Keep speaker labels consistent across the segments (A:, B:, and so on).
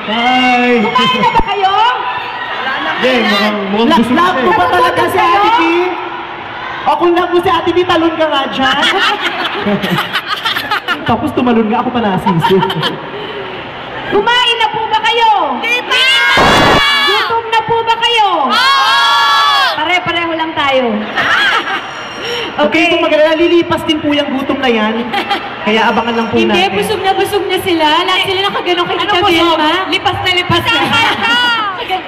A: Hi!
B: Kumain na ba kayo?
A: Mukhang gusto
C: Love ko pa talaga si Ate P. O kung love mo si Ate P, talon ka nga dyan. Tapos tumalon nga, ako pa nasisi.
B: Kumain na po ba kayo?
D: Di pa!
B: Gutom na po ba kayo? Pare-pareho lang tayo.
C: Okay, kung mag-alala, lilipas din po yung gutom na yan. Kaya abangan lang po natin.
B: Hindi, busog na sila. Lahat sila nakaganong kay Tita Vilma. Lipas na lipas na.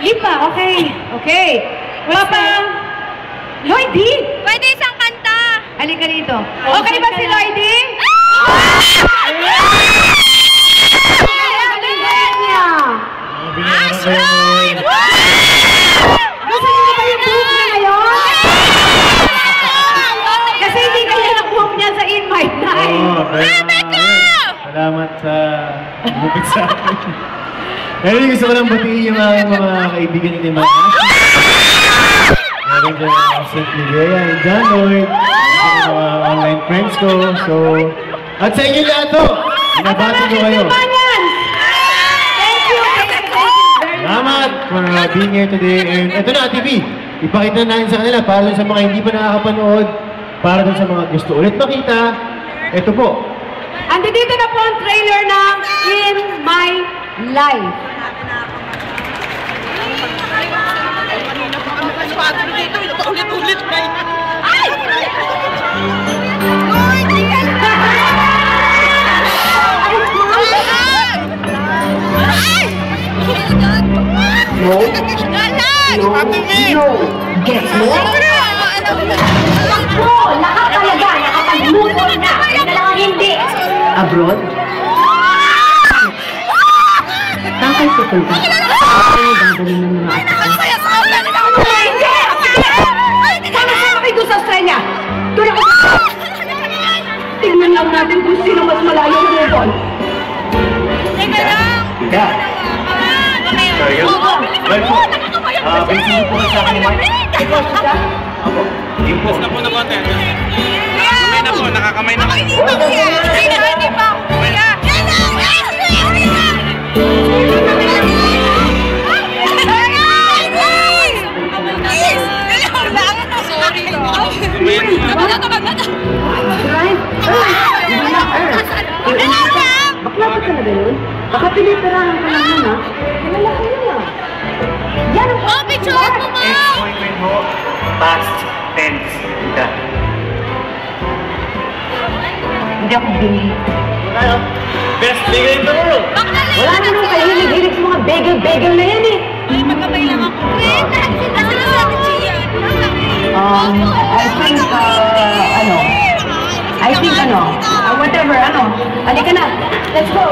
B: Lipa, okay. Okay. Papa, Lloydie!
D: Pwede isang kanta.
B: Halika dito. Okay ba si Lloydie?
D: Ashroyd!
B: Gusto niyo ba yung buhok niya ngayon? Kasi hindi kayo nakuha niya sa invite night.
A: Salamat sa bukit sa akin. Pero gusto ko lang batiin yung mga kaibigan ni Mang Ashley. Meron dyan ang St. Miguel and John Lloyd. Yung mga online friends ko. So, at sa inyo lahat to, binabati ko kayo. Salamat for being here today. And ito na, TV. Ipakita natin sa kanila para sa mga hindi pa nakakapanood, para dun sa mga gusto ulit makita. Ito po.
B: Andito na po ang trailer ng In My Life.
D: Ulit-ulit na yun. Ay!
B: Gets mo? Takbo! Lahat talaga nakapag-move na. Kaya na lang ang hindi.
C: Abroad? Saan kayo pupunta? Ay, gagaling ng mga ato.
B: Hindi! Sama-sama kayo doon sa Australia. Doon ako. Tingnan lang natin kung sino mas malayo ng Luzon.
D: Teka lang.
A: Ika. Sorry, yun. Well po. Basisin po sa akin ni Mike. Yung po.
E: Na po na konti. Nakakamay na po, nakakamay na.
D: Hindi pa. Kuya.
B: Bakla ba talaga yun? Baka pinipirahan ka lang yun, ha? Kilala ko yun, ha? Yan ang
D: Picture mo, ma!
A: Ex-boyfriend mo, past tense. Ika.
B: Hindi ako bini.
A: Best bigger in the world.
B: Wala naman kayo hilig-hilig sa mga bagel-bagel na yan, eh.
D: Ay, magkamay lang ako. Nasa na sa akin siya.
B: I think, whatever, halika na. Let's go.